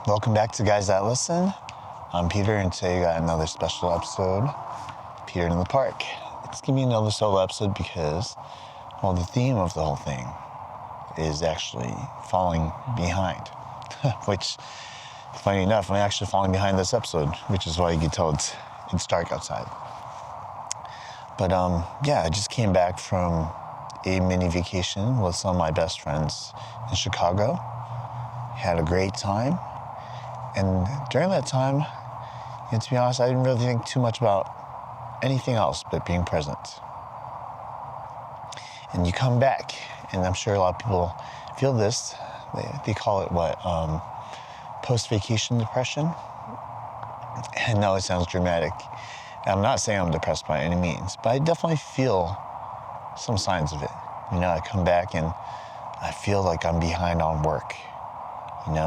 Welcome back to Guys That Listen. I'm Peter, and today we got another special episode, Peter in the Park. It's going to be another solo episode because, well, the theme of the whole thing is actually falling behind, which, funny enough, I'm actually falling behind this episode, which is why you can tell it's dark outside. But, I just came back from a mini vacation with some of my best friends in Chicago. Had a great time. And during that time, to be honest, I didn't really think too much about anything else but being present. And you come back, and I'm sure a lot of people feel this. They call it post-vacation depression. And no, it sounds dramatic. And I'm not saying I'm depressed by any means, but I definitely feel some signs of it. I come back and I feel like I'm behind on work, and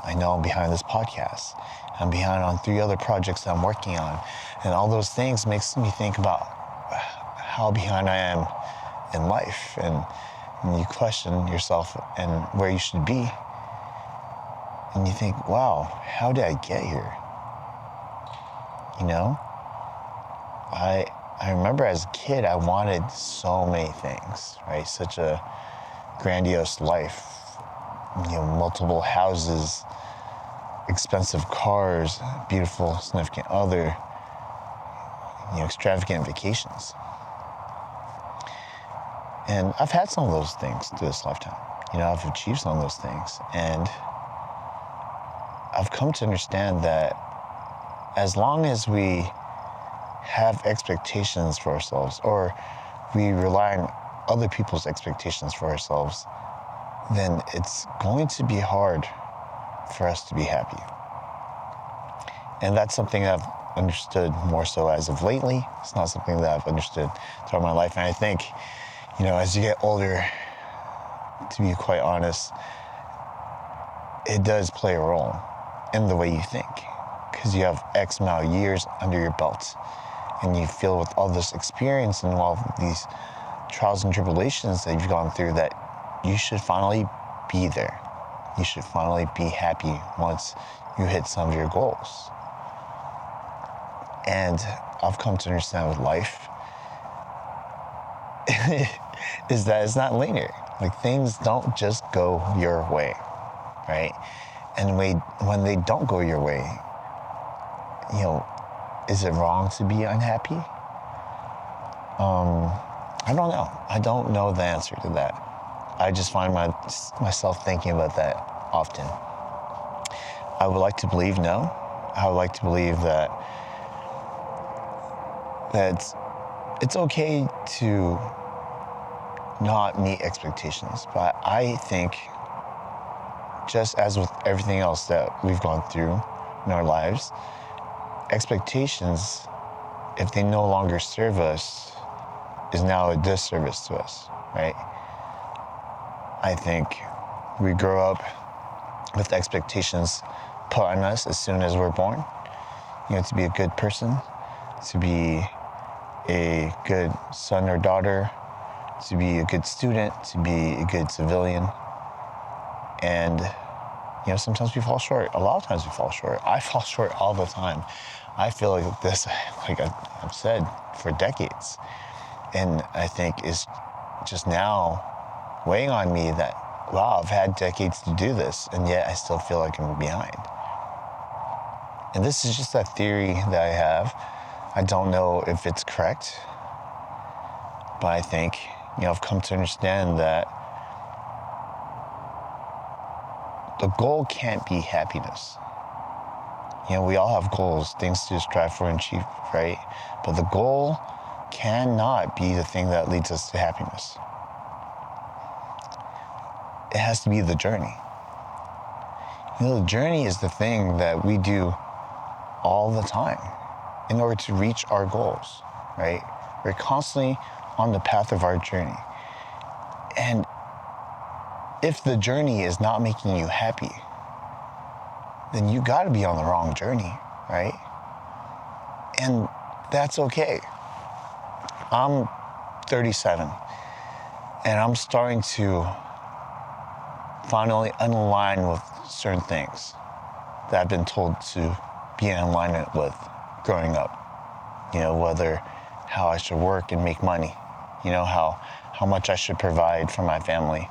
I know I'm behind this podcast. I'm behind on 3 other projects that I'm working on. And all those things makes me think about how behind I am in life. And you question yourself and where you should be. And you think, wow, how did I get here? I remember as a kid, I wanted so many things, right? Such a grandiose life. Multiple houses, expensive cars, beautiful significant other, extravagant vacations. And I've had some of those things through this lifetime. I've achieved some of those things. And I've come to understand that as long as we have expectations for ourselves, or we rely on other people's expectations for ourselves, then it's going to be hard for us to be happy. And that's something I've understood more so as of lately. It's not something that I've understood throughout my life. And I think, as you get older, to be quite honest, it does play a role in the way you think. Because you have X amount of years under your belt, and you feel with all this experience and all of these trials and tribulations that you've gone through that you should finally be there. You should finally be happy once you hit some of your goals. And I've come to understand with life is that it's not linear. Like, things don't just go your way, right? And when they don't go your way, is it wrong to be unhappy? I don't know. I don't know the answer to that. I just find myself thinking about that often. I would like to believe no. I would like to believe that it's okay to not meet expectations. But I think, just as with everything else that we've gone through in our lives, expectations, if they no longer serve us, is now a disservice to us, right? I think we grow up with expectations put on us as soon as we're born. To be a good person, to be a good son or daughter, to be a good student, to be a good civilian. And, sometimes we fall short. A lot of times we fall short. I fall short all the time. I feel like this, like I've said, for decades. And I think it's just now weighing on me that, wow, I've had decades to do this, and yet I still feel like I'm behind. And this is just that theory that I have. I don't know if it's correct, but I think, I've come to understand that the goal can't be happiness. We all have goals, things to strive for and achieve, right? But the goal cannot be the thing that leads us to happiness. It has to be the journey. The journey is the thing that we do all the time in order to reach our goals, right? We're constantly on the path of our journey. And if the journey is not making you happy, then you got to be on the wrong journey, right? And that's okay. I'm 37, and I'm starting to finally unaligned with certain things. that I've been told to be in alignment with growing up. Whether how I should work and make money, how much I should provide for my family,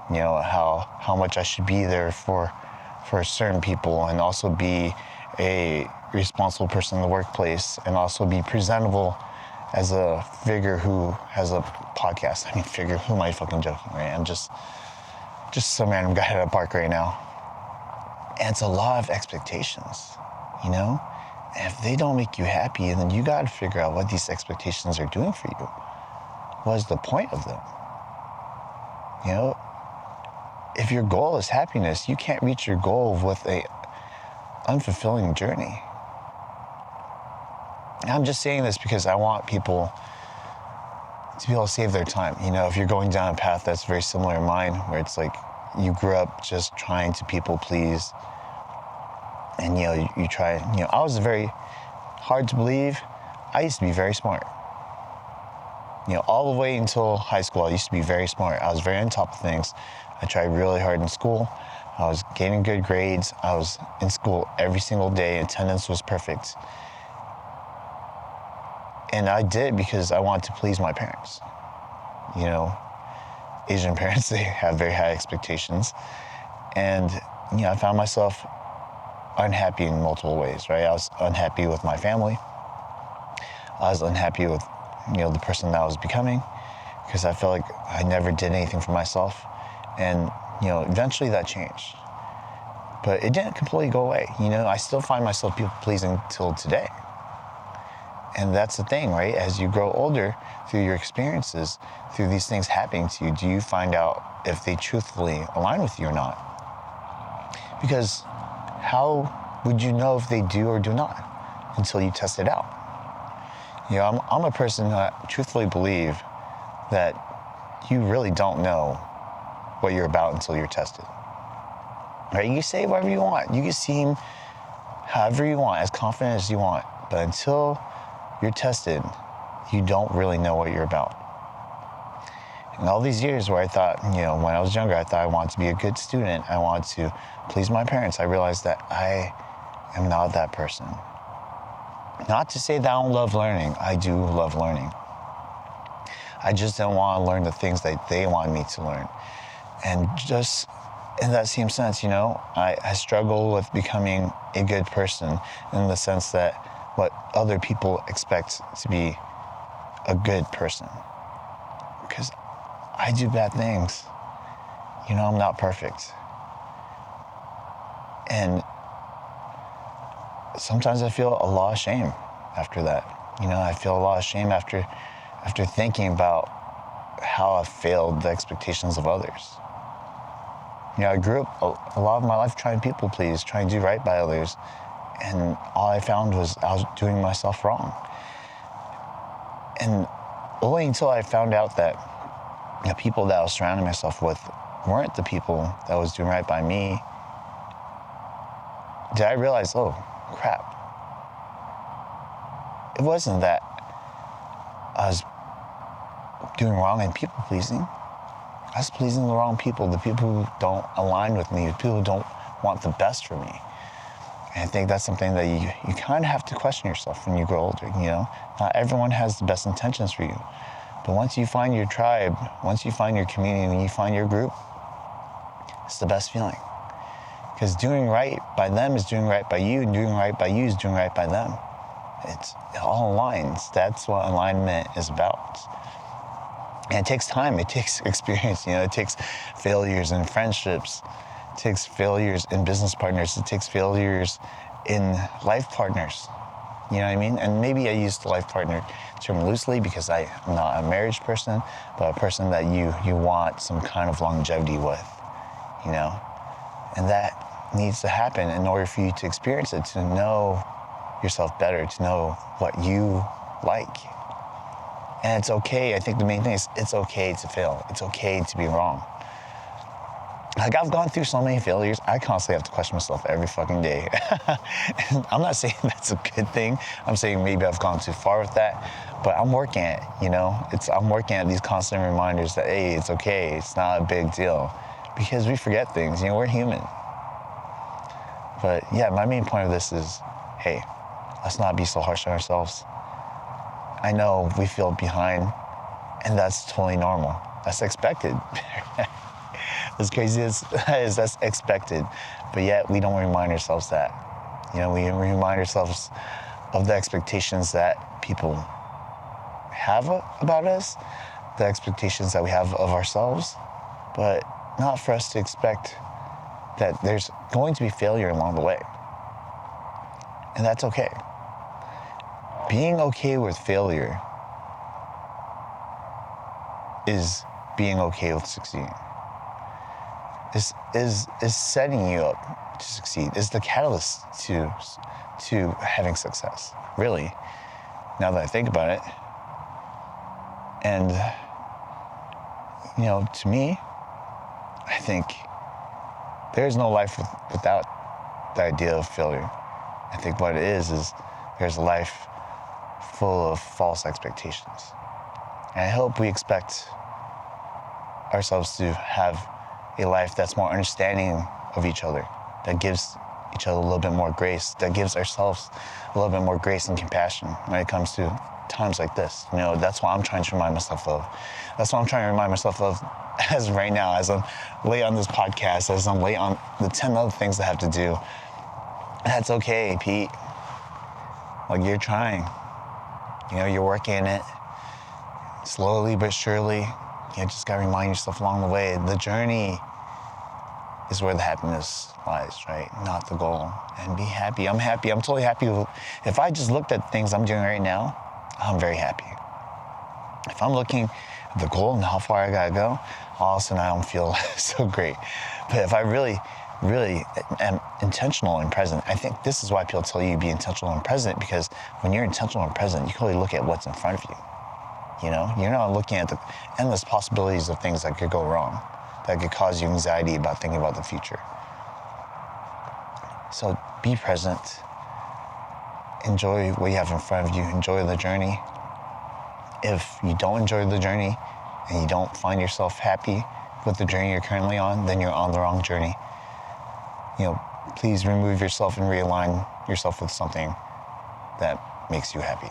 how much I should be there for certain people, and also be a responsible person in the workplace, and also be presentable as a figure who has a podcast. I mean, figure, who am I fucking joking, right? I'm just some random guy at a park right now. And it's a lot of expectations, And if they don't make you happy, then you gotta figure out what these expectations are doing for you. What is the point of them? If your goal is happiness, you can't reach your goal with a unfulfilling journey. And I'm just saying this because I want people to be able to save their time. If you're going down a path that's very similar to mine, where it's like you grew up just trying to people please, and you try, I was very hard to believe. I used to be very smart. All the way until high school, I used to be very smart. I was very on top of things. I tried really hard in school. I was getting good grades. I was in school every single day. Attendance was perfect. And I did because I wanted to please my parents. Asian parents, they have very high expectations. And, I found myself unhappy in multiple ways, right? I was unhappy with my family. I was unhappy with, the person that I was becoming, because I felt like I never did anything for myself. And, eventually that changed. But it didn't completely go away. I still find myself people pleasing till today. And that's the thing, right? As you grow older, through your experiences, through these things happening to you, do you find out if they truthfully align with you or not? Because how would you know if they do or do not until you test it out? I'm a person who I truthfully believe that you really don't know what you're about until you're tested. Right? You can say whatever you want. You can seem however you want, as confident as you want. But until you're tested, you don't really know what you're about. And all these years where I thought, when I was younger, I thought I wanted to be a good student. I wanted to please my parents. I realized that I am not that person. Not to say that I don't love learning. I do love learning. I just don't want to learn the things that they want me to learn. And just in that same sense, I struggle with becoming a good person in the sense that what other people expect to be a good person. Because I do bad things. I'm not perfect. And sometimes I feel a lot of shame after that. I feel a lot of shame after thinking about how I failed the expectations of others. I grew up a lot of my life trying to people please, trying to do right by others. And all I found was I was doing myself wrong. And only until I found out that the people that I was surrounding myself with weren't the people that was doing right by me, did I realize, oh, crap. It wasn't that I was doing wrong in people pleasing. I was pleasing the wrong people, the people who don't align with me, the people who don't want the best for me. And I think that's something that you kind of have to question yourself when you grow older, Not everyone has the best intentions for you. But once you find your tribe, once you find your community, when you find your group, it's the best feeling. Because doing right by them is doing right by you, and doing right by you is doing right by them. It all aligns. That's what alignment is about. And it takes time, it takes experience, it takes failures in friendships, it takes failures in business partners, it takes failures in life partners. You know what I mean? And maybe I use the life partner term loosely because I'm not a marriage person, but a person that you want some kind of longevity with, And that needs to happen in order for you to experience it, to know yourself better, to know what you like. And it's okay. I think the main thing is it's okay to fail. It's okay to be wrong. Like, I've gone through so many failures. I constantly have to question myself every fucking day. And I'm not saying that's a good thing. I'm saying maybe I've gone too far with that, but I'm working at it, I'm working at these constant reminders that, hey, it's okay. It's not a big deal, because we forget things. We're human. But yeah, my main point of this is, hey, let's not be so harsh on ourselves. I know we feel behind, and that's totally normal. That's expected. As crazy as that is, that's expected. But yet we don't remind ourselves that. We remind ourselves of the expectations that people have about us, the expectations that we have of ourselves, but not for us to expect that there's going to be failure along the way. And that's okay. Being okay with failure is being okay with succeeding. Is setting you up to succeed. Is the catalyst to having success. Really, now that I think about it. And to me, I think there's no life without the idea of failure. I think what it is there's a life full of false expectations. And I hope we expect ourselves to have a life that's more understanding of each other, that gives each other a little bit more grace, that gives ourselves a little bit more grace and compassion when it comes to times like this. That's what I'm trying to remind myself of. That's what I'm trying to remind myself of as right now, as I'm late on this podcast, as I'm late on the 10 other things I have to do. That's okay, Pete. Like, you're trying. You're working it slowly but surely. You just gotta remind yourself along the way, the journey is where the happiness lies, right? Not the goal. And be happy. I'm happy. I'm totally happy. If I just looked at things I'm doing right now, I'm very happy. If I'm looking at the goal and how far I gotta go, all of a sudden I don't feel so great. But if I really am intentional and present, I think this is why people tell you to be intentional and present, because when you're intentional and present, you can only look at what's in front of you. You're not looking at the endless possibilities of things that could go wrong, that could cause you anxiety about thinking about the future. So be present. Enjoy what you have in front of you. Enjoy the journey. If you don't enjoy the journey and you don't find yourself happy with the journey you're currently on, then you're on the wrong journey. Please remove yourself and realign yourself with something that makes you happy.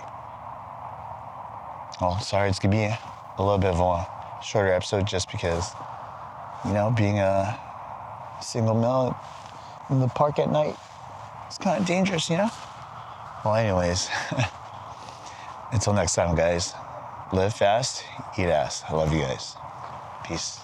Well, sorry, it's gonna be a little bit of a shorter episode just because, being a single male in the park at night, it's kind of dangerous, Well, anyways, until next time, guys, live fast, eat ass. I love you guys. Peace.